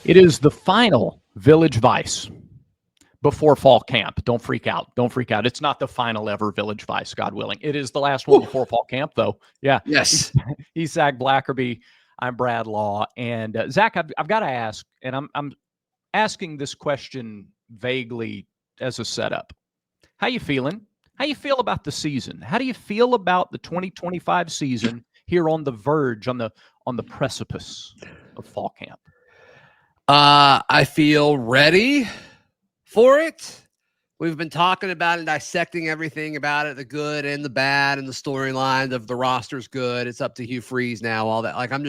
It is the final Village Vice before fall camp. Don't freak out. Don't freak out. It's not the final ever Village Vice, God willing. It is the last one before fall camp, though. Yeah. Yes. He's Zach Blackerby. I'm Brad Law. And Zach, I've got to ask, and I'm asking this question vaguely as a setup. How you feeling? How you feel about the season? How do you feel about the 2025 season here on the verge, on the precipice of fall camp? I feel ready for it. We've been talking about it, dissecting everything about it, the good and the bad, and the storyline of the roster's good. It's up to Hugh Freeze now, all that. Like, I'm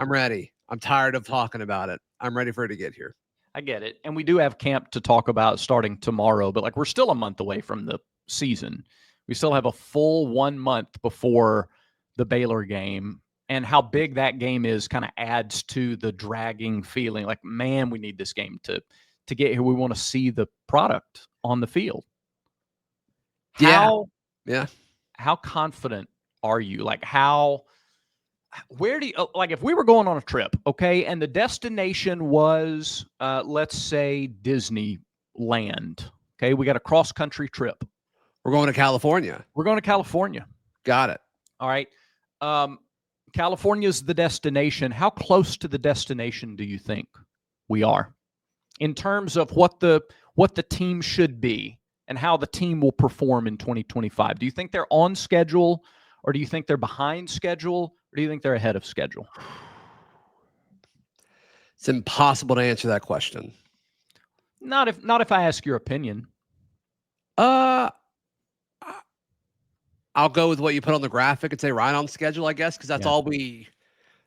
ready. I'm tired of talking about it. I'm ready for it to get here. I get it. And we do have camp to talk about starting tomorrow, but like we're still a month away from the season. We still have a full 1 month before the Baylor game. And how big that game is kind of adds to the dragging feeling. Like, man, we need this game to get here. We want to see the product on the field. How confident are you? Like, where do you, like, if we were going on a trip, okay, and the destination was, let's say, Disneyland, okay, we got a cross-country trip. We're going to California. We're going to California. Got it. All right. California's the destination. How close to the destination do you think we are in terms of what the team should be and how the team will perform in 2025? Do you think they're on schedule, or do you think they're behind schedule, or do you think they're ahead of schedule? It's impossible to answer that question. Not if I ask your opinion. I'll go with what you put on the graphic and say right on schedule, I guess, because that's all we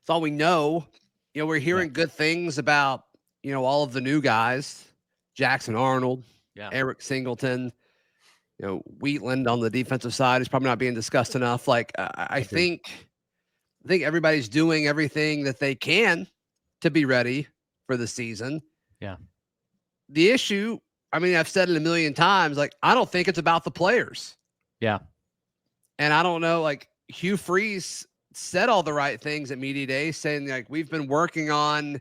know. You know, we're hearing good things about, you know, all of the new guys, Jackson Arnold, Eric Singleton, you know, Wheatland on the defensive side is probably not being discussed enough. Like, I think everybody's doing everything that they can to be ready for the season. Yeah. The issue, I mean, I've said it a million times, like, I don't think it's about the players. Yeah. And I don't know, like, Hugh Freeze said all the right things at Media Day, saying, like, we've been working on,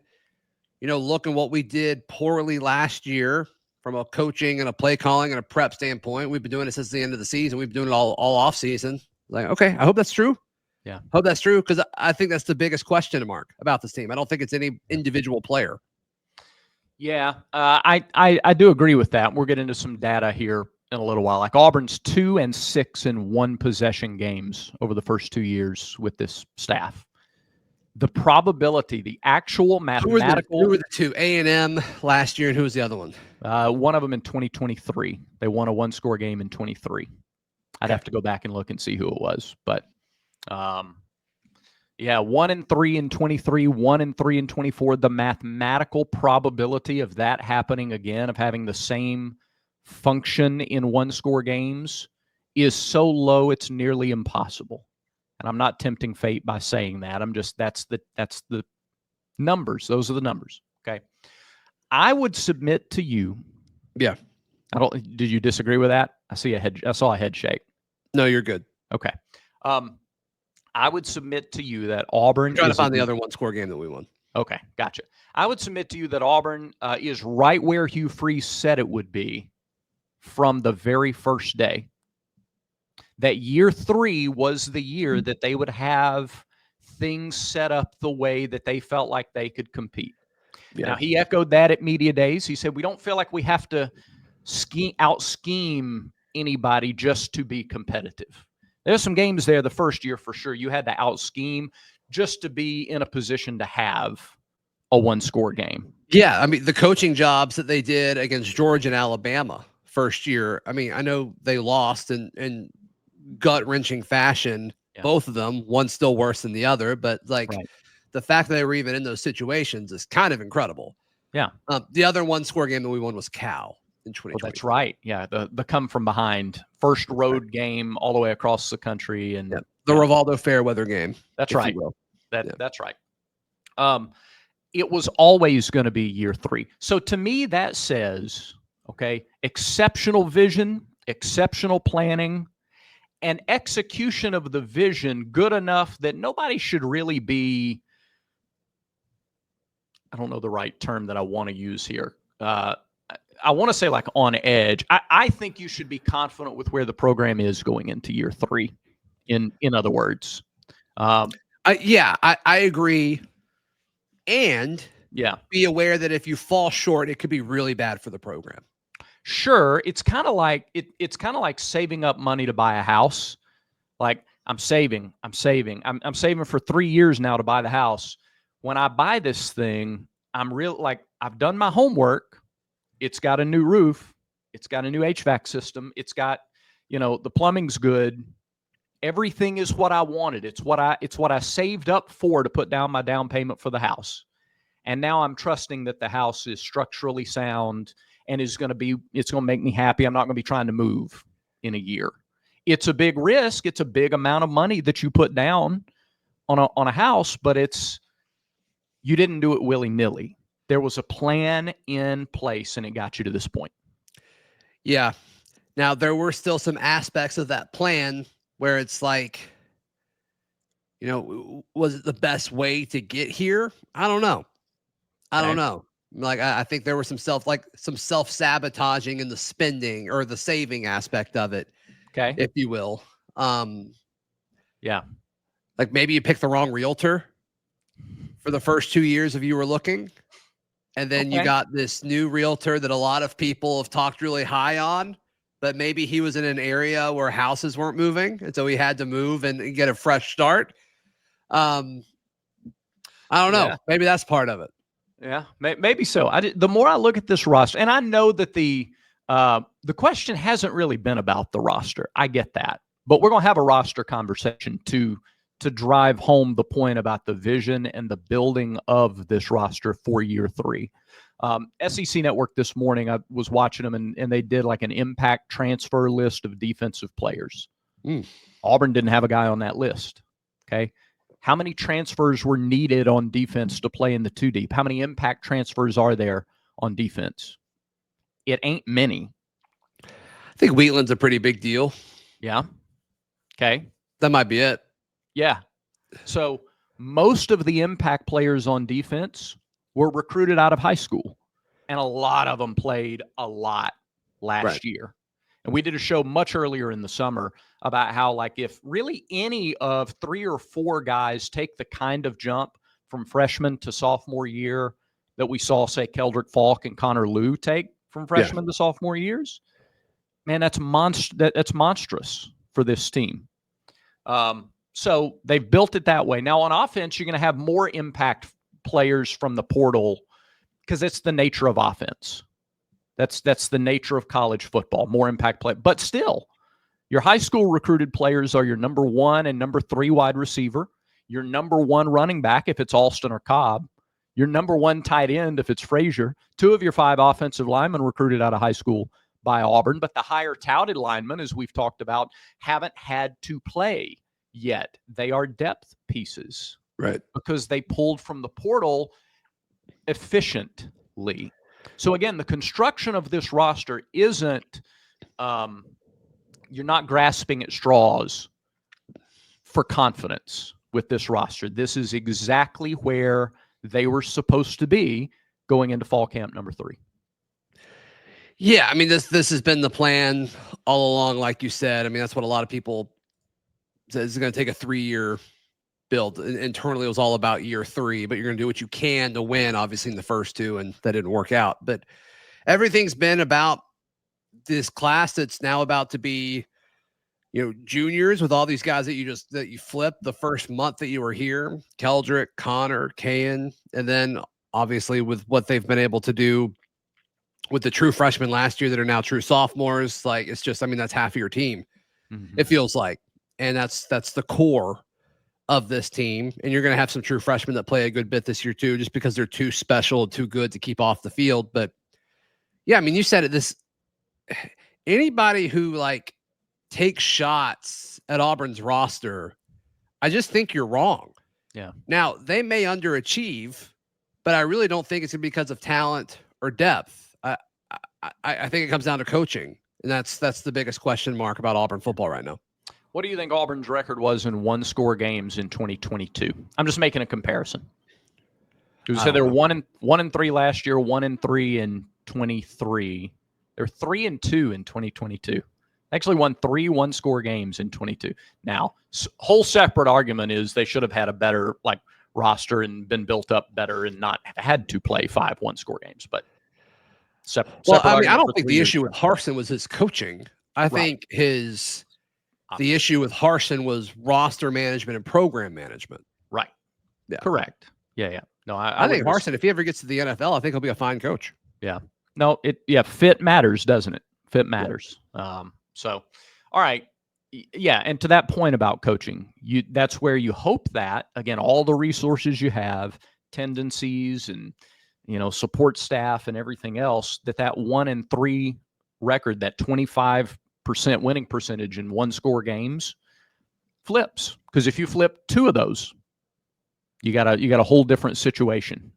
you know, looking what we did poorly last year from a coaching and a play calling and a prep standpoint. We've been doing it since the end of the season. We've been doing it all off season. Like, okay, I hope that's true. Yeah. Hope that's true, because I think that's the biggest question mark about this team. I don't think it's any individual player. Yeah, I do agree with that. We'll get into some data here in a little while. Like, Auburn's 2-6 in one possession games over the first 2 years with this staff. The probability, the actual mathematical. Who were the two? A&M last year, and who was the other one? One of them in 2023. They won a one-score game in 23. I'd have to go back and look and see who it was, but 1-3 in 23, 1-3 in 24. The mathematical probability of that happening again, of having the same function in one-score games, is so low it's nearly impossible. And I'm not tempting fate by saying that. I'm just that's the numbers. Those are the numbers. Okay. I would submit to you. Yeah. Did you disagree with that? I saw a head shake. No, you're good. Okay. I would submit to you that Auburn trying to find the other one-score game that we won. Okay, gotcha. I would submit to you that Auburn is right where Hugh Freeze said it would be from the very first day. That year 3 was the year that they would have things set up the way that they felt like they could compete. Yeah. Now, he echoed that at Media Days. He said, we don't feel like we have to out-scheme anybody just to be competitive. There's some games there the first year for sure. You had to out-scheme just to be in a position to have a one-score game. Yeah, I mean, the coaching jobs that they did against Georgia and Alabama first year, I mean, I know they lost in gut-wrenching fashion, both of them, one still worse than the other, but like the fact that they were even in those situations is kind of incredible. Yeah. The other one-score game that we won was Cal in 2020. Well, that's right. Yeah, the come from behind first road game all the way across the country, and the Rivaldo Fairweather game. That's right. That's right. It was always going to be year 3. So to me, that says, okay, exceptional vision, exceptional planning, and execution of the vision good enough that nobody should really be I don't know the right term that I want to use here. I want to say like on edge. I think you should be confident with where the program is going into year 3. In other words, I agree. And be aware that if you fall short, it could be really bad for the program. Sure, it's kind of like it's kind of like saving up money to buy a house. Like I'm saving for 3 years now to buy the house. When I buy this thing, I'm real like I've done my homework. It's got a new roof. It's got a new HVAC system. It's got, the plumbing's good. Everything is what I wanted. It's what I saved up for to put down my down payment for the house. And now I'm trusting that the house is structurally sound and it's going to make me happy. I'm not going to be trying to move in a year. It's a big risk. It's a big amount of money that you put down on a house, but you didn't do it willy-nilly. There was a plan in place and it got you to this point. Yeah. Now there were still some aspects of that plan where it's like, was it the best way to get here? I don't know. I don't know. Like, I think there was some self-sabotaging in the spending or the saving aspect of it. Okay. If you will. Yeah. Like maybe you picked the wrong realtor for the first 2 years of you were looking. And then you got this new realtor that a lot of people have talked really high on, but maybe he was in an area where houses weren't moving. And so he had to move and get a fresh start. I don't know. Maybe that's part of it. Yeah, maybe so. The more I look at this roster, and I know that the question hasn't really been about the roster. I get that, but we're going to have a roster conversation to drive home the point about the vision and the building of this roster for year 3. SEC Network this morning, I was watching them, and they did like an impact transfer list of defensive players. Auburn didn't have a guy on that list. Okay. How many transfers were needed on defense to play in the 2 deep? How many impact transfers are there on defense? It ain't many. I think Wheatland's a pretty big deal. Yeah. Okay. That might be it. Yeah. So most of the impact players on defense were recruited out of high school, and a lot of them played a lot last year. And we did a show much earlier in the summer about how, like, if really any of 3 or 4 guys take the kind of jump from freshman to sophomore year that we saw, say, Keldrick Falk and Connor Liu take from freshman to sophomore years, man, that's monstrous for this team. So they've built it that way. Now on offense, you're going to have more impact players from the portal because it's the nature of offense. That's the nature of college football, more impact play. But still, your high school recruited players are your number 1 and number 3 wide receiver, your number 1 running back if it's Alston or Cobb, your number 1 tight end if it's Frazier, 2 of your 5 offensive linemen recruited out of high school by Auburn. But the higher touted linemen, as we've talked about, haven't had to play yet. They are depth pieces. Right. Because they pulled from the portal efficiently. So again, the construction of this roster isn't, you're not grasping at straws for confidence with this roster. This is exactly where they were supposed to be going into fall camp number 3. Yeah, I mean, this has been the plan all along, like you said. I mean, that's what a lot of people said. It's going to take a 3-year build. Internally, it was all about year 3, but you're going to do what you can to win, obviously, in the first 2, and that didn't work out. But everything's been about this class that's now about to be, juniors with all these guys that you flipped the first month that you were here. Keldrick, Connor, Kayan, and then obviously with what they've been able to do with the true freshmen last year that are now true sophomores. Like, it's just, I mean, that's half of your team. It feels like, and that's the core of this team. And you're going to have some true freshmen that play a good bit this year too, just because they're too special, too good to keep off the field. But yeah, I mean, you said it, anybody who like takes shots at Auburn's roster, I just think you're wrong. Yeah. Now they may underachieve, but I really don't think it's because of talent or depth. I think it comes down to coaching. And that's the biggest question mark about Auburn football right now. What do you think Auburn's record was in 1-score games in 2022? I'm just making a comparison. You said they were 1-3 last year, 1-3 in 23. They're 3-2 in 2022. Actually won 3 one-score games in 22. Now, whole separate argument is they should have had a better roster and been built up better and not had to play 5 one-score games. But I don't think the issue with Harsin was his coaching. I think the issue with Harsin was roster management and program management. Right. Yeah. Correct. Yeah. No, I think Harsin, if he ever gets to the NFL, I think he'll be a fine coach. Yeah. No, fit matters, doesn't it? Fit matters. Yeah. So, all right. Yeah. And to that point about coaching, that's where you hope that, again, all the resources you have, tendencies and, support staff and everything else, that 1-3 record, that 25% winning percentage in one-score games flips. Because if you flip 2 of those, you got a whole different situation,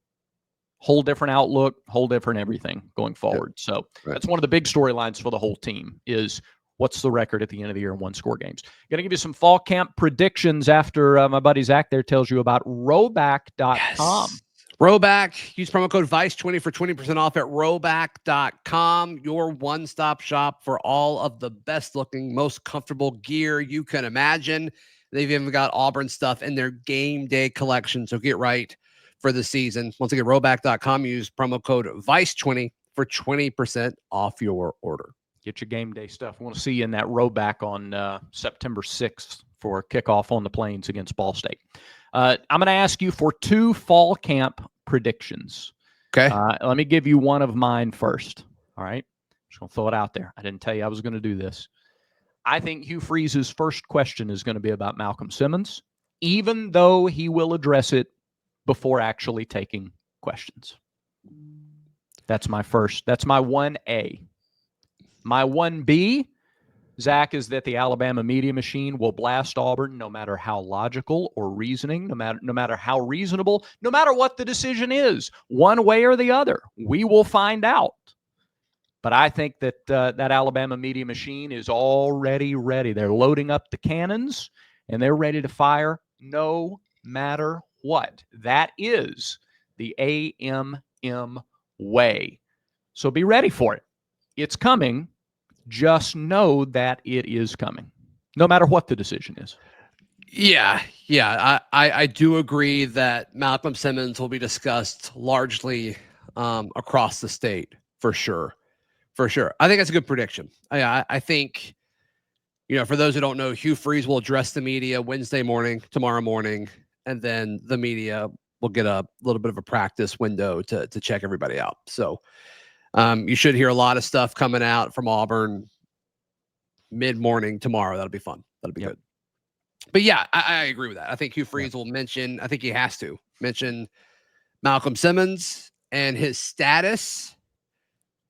whole different outlook, whole different everything going forward. Yep. So that's one of the big storylines for the whole team is what's the record at the end of the year in one-score games. Going to give you some fall camp predictions after my buddy Zach there tells you about Rowback.com. Yes. Rowback, use promo code VICE20 for 20% off at Rowback.com, your one-stop shop for all of the best-looking, most comfortable gear you can imagine. They've even got Auburn stuff in their game day collection, so get right for the season. Once again, Rowback.com, use promo code VICE20 for 20% off your order. Get your game day stuff. We want to see you in that Rowback on September 6th for kickoff on the Plains against Ball State. I'm going to ask you for 2 fall camp predictions. Okay. Let me give you one of mine first. All right. Just going to throw it out there. I didn't tell you I was going to do this. I think Hugh Freeze's first question is going to be about Malcolm Simmons, even though he will address it before actually taking questions. That's my 1A. My 1B, Zach, is that the Alabama media machine will blast Auburn no matter how logical or reasoning, no matter how reasonable, no matter what the decision is, one way or the other. We will find out. But I think that that Alabama media machine is already ready. They're loading up the cannons, and they're ready to fire no matter what. That is the AMM way. So be ready for it. It's coming. Just know that it is coming, no matter what the decision is. Yeah. I do agree that Malcolm Simmons will be discussed largely across the state for sure. For sure. I think that's a good prediction. I think, for those who don't know, Hugh Freeze will address the media Wednesday morning, tomorrow morning, and then the media will get a little bit of a practice window to check everybody out. So you should hear a lot of stuff coming out from Auburn mid-morning tomorrow. That'll be fun. That'll be good. But yeah, I agree with that. I think Hugh Freeze will mention, I think he has to mention Malcolm Simmons and his status.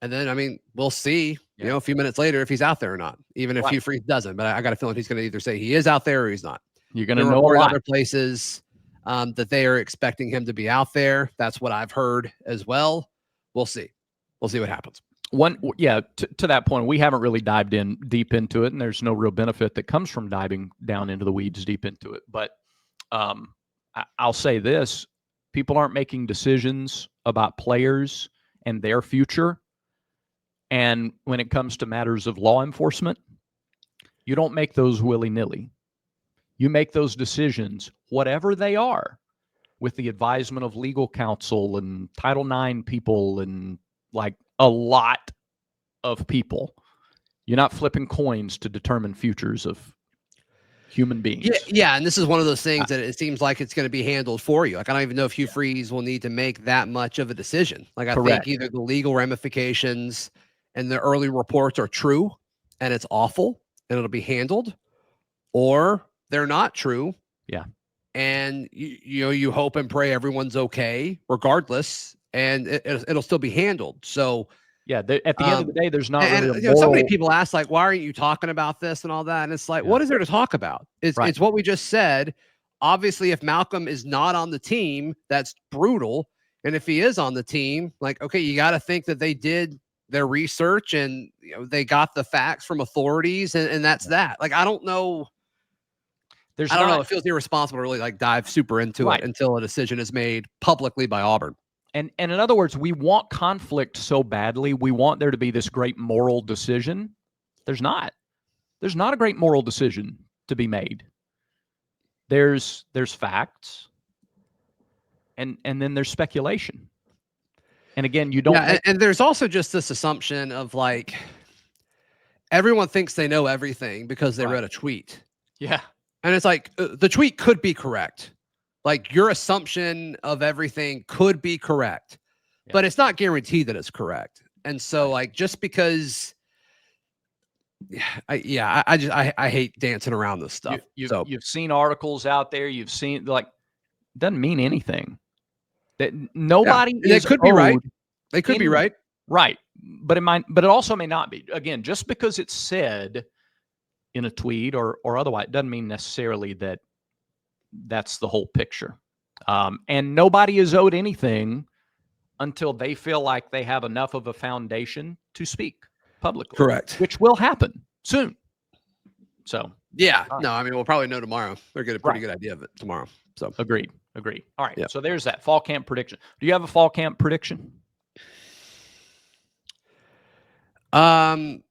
And then, we'll see, a few minutes later if he's out there or not, even if Hugh Freeze doesn't. But I got a feeling he's going to either say he is out there or he's not. You're going to know a lot. Other places that they are expecting him to be out there. That's what I've heard as well. We'll see. We'll see what happens. To that point, we haven't really dived in deep into it, and there's no real benefit that comes from diving down into the weeds deep into it. But I'll say this. People aren't making decisions about players and their future. And when it comes to matters of law enforcement, you don't make those willy-nilly. You make those decisions, whatever they are, with the advisement of legal counsel and Title IX people and a lot of people. You're not flipping coins to determine futures of human beings. Yeah, and this is one of those things that it seems like it's going to be handled for you. I don't even know if Hugh Freeze will need to make that much of a decision. I think either the legal ramifications and the early reports are true and it's awful and it'll be handled, or they're not true. Yeah. And you hope and pray everyone's okay regardless, and it'll still be handled. So at the end of the day, there's not really so many people ask, why aren't you talking about this and all that? And it's what is there to talk about? It's what we just said. Obviously, if Malcolm is not on the team, that's brutal. And if he is on the team, okay, you got to think that they did their research and they got the facts from authorities, and that's that. I don't know. I don't know. It feels irresponsible to really like dive super into it until a decision is made publicly by Auburn. And in other words, we want conflict so badly. We want there to be this great moral decision. There's not. There's not a great moral decision to be made. There's facts, and then there's speculation. And again, you don't. Yeah, and there's also just this assumption of like everyone thinks they know everything because they read a tweet. Yeah, and it's like the tweet could be correct. Like your assumption of everything could be correct, but it's not guaranteed that it's correct. And so, like, just because. I hate dancing around this stuff. You've seen articles out there. You've seen like doesn't mean anything. That nobody is. It could be right. They could be right. Right, but it also may not be. Again, just because it's said in a tweet or otherwise, it doesn't mean necessarily that that's the whole picture. And nobody is owed anything until they feel like they have enough of a foundation to speak publicly. Correct. Which will happen soon. So yeah, no, I mean we'll probably know tomorrow. They'll get a pretty good idea of it tomorrow. So agreed. All right. So there's that fall camp prediction. Do you have a fall camp prediction? It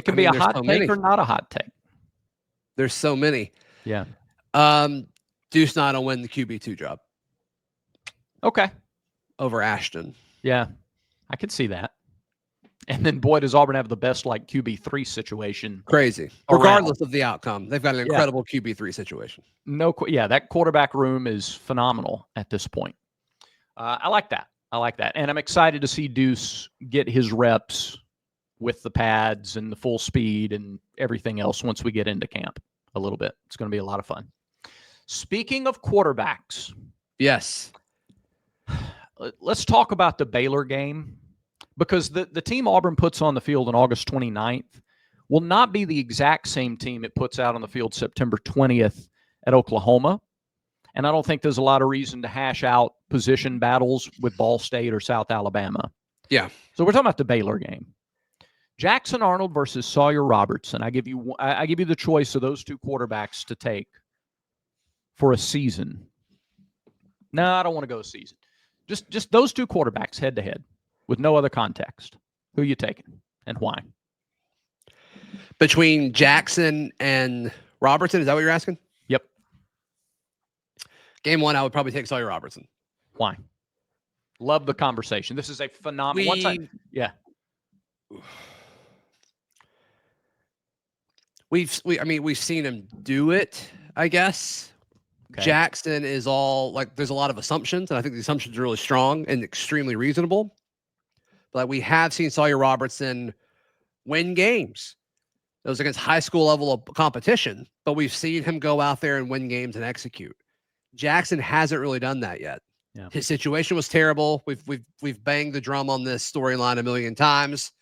can be a hot take or not a hot take. There's so many. Yeah. Deuce Knight will win the QB2 job. Okay. Over Ashton. Yeah, I could see that. And then, boy, does Auburn have the best like QB3 situation. Crazy. Regardless of the outcome, they've got an incredible QB3 situation. That quarterback room is phenomenal at this point. I like that. And I'm excited to see Deuce get his reps with the pads and the full speed and everything else once we get into camp a little bit. It's going to be a lot of fun. Speaking of quarterbacks. Yes. Let's talk about the Baylor game. Because the team Auburn puts on the field on August 29th will not be the exact same team it puts out on the field September 20th at Oklahoma. And I don't think there's a lot of reason to hash out position battles with Ball State or South Alabama. Yeah. So we're talking about the Baylor game. Jackson Arnold versus Sawyer Robertson. I give you the choice of those two quarterbacks to take for a season. No, I don't want to go a season. Just those two quarterbacks head to head. With no other context. Who are you taking and why? Between Jackson and Robertson, is that what you're asking? Yep. Game one, I would probably take Sawyer Robertson. Why? Love the conversation. This is a phenomenal. We've seen him do it, I guess. Okay. Jackson is all like there's a lot of assumptions, and I think the assumptions are really strong and extremely reasonable. But we have seen Sawyer Robertson win games. It was against high school level of competition, but we've seen him go out there and win games and execute. Jackson hasn't really done that yet. Yeah. His situation was terrible. We've banged the drum on this storyline a million times.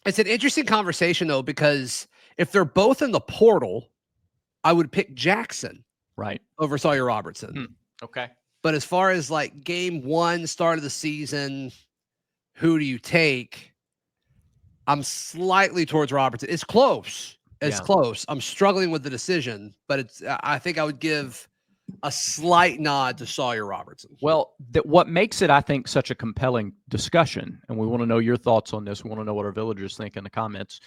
It's an interesting conversation though, because if they're both in the portal, I would pick Jackson over Sawyer Robertson. Okay. But as far as like game one, start of the season, who do you take? I'm slightly towards Robertson. It's close. Close. I'm struggling with the decision, but I think I would give a slight nod to Sawyer Robertson. Well, what makes it, I think, such a compelling discussion, and we want to know your thoughts on this. We want to know what our villagers think in the comments.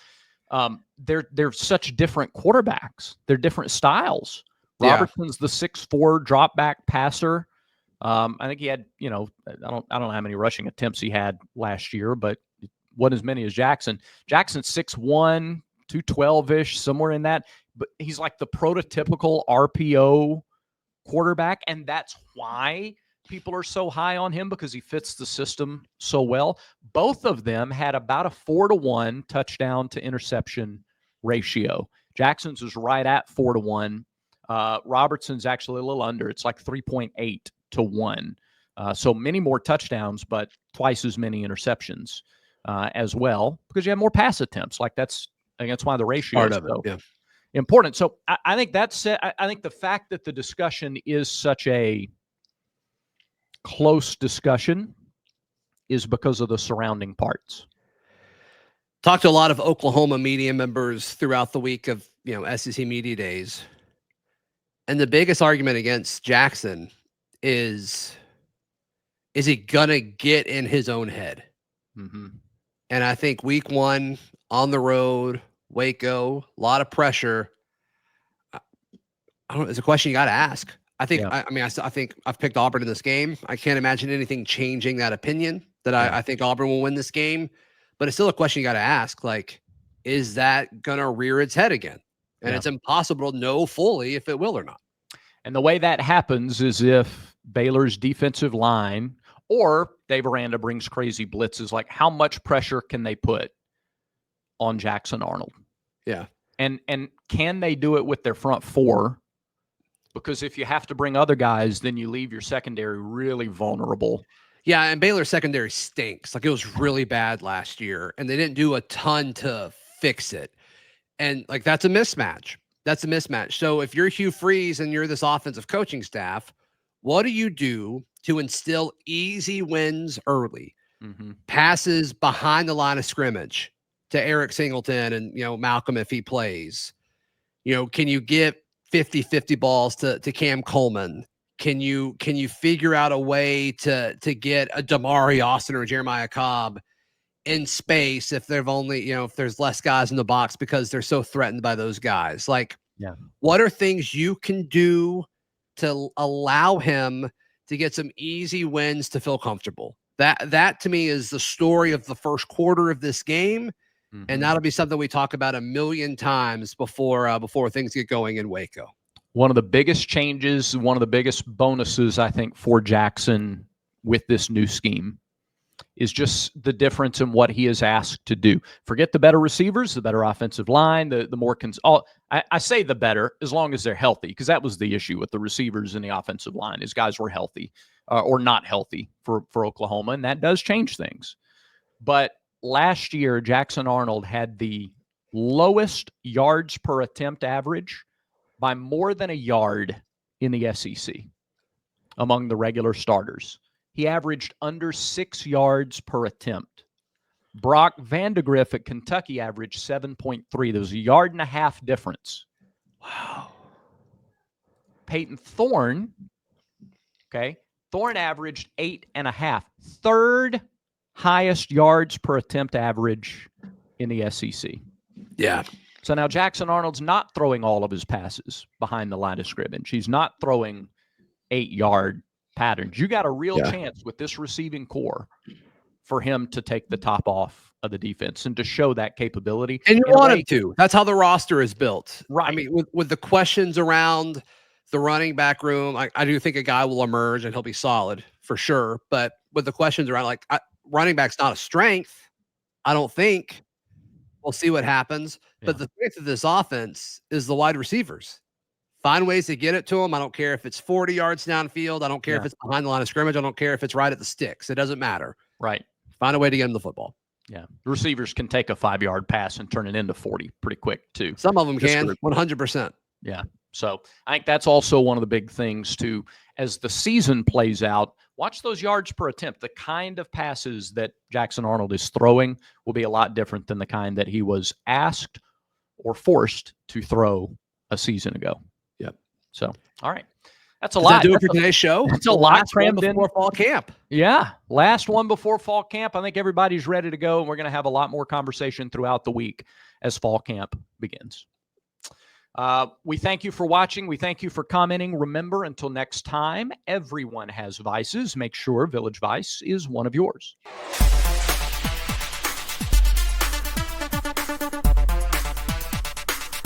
They're such different quarterbacks. They're different styles. Robertson's the 6'4" drop back passer. I think he had, I don't know how many rushing attempts he had last year, but it wasn't as many as Jackson. Jackson's 6'1", 212-ish, somewhere in that. But he's like the prototypical RPO quarterback, and that's why people are so high on him, because he fits the system so well. Both of them had about a 4-to-1 touchdown to interception ratio. Jackson's was right at 4-to-1. Robertson's actually a little under. It's like 3.8-to-1. So many more touchdowns, but twice as many interceptions as well, because you have more pass attempts. Like that's why the ratio is so important. So I think that's it. I think the fact that the discussion is such a close discussion is because of the surrounding parts. Talked to a lot of Oklahoma media members throughout the week of SEC media days. And the biggest argument against Jackson is he going to get in his own head? Mm-hmm. And I think week 1 on the road, Waco, a lot of pressure. I don't know. It's a question you got to ask. I think, I think I've picked Auburn in this game. I can't imagine anything changing that opinion that I think Auburn will win this game, but it's still a question you got to ask. Like, is that going to rear its head again? And it's impossible to know fully if it will or not. And the way that happens is if Baylor's defensive line or Dave Aranda brings crazy blitzes, like how much pressure can they put on Jackson Arnold? Yeah. And can they do it with their front four? Because if you have to bring other guys, then you leave your secondary really vulnerable. Yeah, and Baylor's secondary stinks. Like, it was really bad last year, and they didn't do a ton to fix it. And, like, that's a mismatch. So if you're Hugh Freeze and you're this offensive coaching staff, what do you do to instill easy wins early? Mm-hmm. Passes behind the line of scrimmage to Eric Singleton and, Malcolm if he plays. Can you get 50-50 balls to Cam Coleman? Can you figure out a way to get a Damari Austin or Jeremiah Cobb in space if they've only, if there's less guys in the box because they're so threatened by those guys? Like, what are things you can do to allow him to get some easy wins to feel comfortable? That to me is the story of the first quarter of this game. Mm-hmm. And that'll be something we talk about a million times before things get going in Waco. One of the biggest changes, one of the biggest bonuses, I think, for Jackson with this new scheme is just the difference in what he is asked to do. Forget the better receivers, the better offensive line, the more I say the better as long as they're healthy, because that was the issue with the receivers and the offensive line is guys were healthy or not healthy for Oklahoma, and that does change things. But last year, Jackson Arnold had the lowest yards per attempt average by more than a yard in the SEC among the regular starters. He averaged under 6 yards per attempt. Brock Vandegrift at Kentucky averaged 7.3. There was a yard and a half difference. Wow. Peyton Thorne, Thorne averaged 8.5. Third highest yards per attempt average in the SEC. Yeah. So now Jackson Arnold's not throwing all of his passes behind the line of scrimmage. He's not throwing 8-yard patterns. You got a real chance with this receiving core for him to take the top off of the defense and to show that capability. And you want him to. That's how the roster is built. Right. I mean, with the questions around the running back room, I do think a guy will emerge and he'll be solid for sure. But with the questions around, running back's not a strength, I don't think. We'll see what happens. Yeah. But the strength of this offense is the wide receivers. Find ways to get it to them. I don't care if it's 40 yards downfield. I don't care if it's behind the line of scrimmage. I don't care if it's right at the sticks. It doesn't matter. Right. Find a way to get them the football. Yeah. The receivers can take a 5-yard pass and turn it into 40 pretty quick, too. Some of them can, 100%. Yeah. So I think that's also one of the big things, too. As the season plays out, watch those yards per attempt. The kind of passes that Jackson Arnold is throwing will be a lot different than the kind that he was asked or forced to throw a season ago. Yep. So, all right. That's a lot. Do it for today's show. It's a lot crammed in before fall camp. Yeah. Last one before fall camp. I think everybody's ready to go, and we're going to have a lot more conversation throughout the week as fall camp begins. We thank you for watching. We thank you for commenting. Remember, until next time, everyone has vices. Make sure Village Vice is one of yours.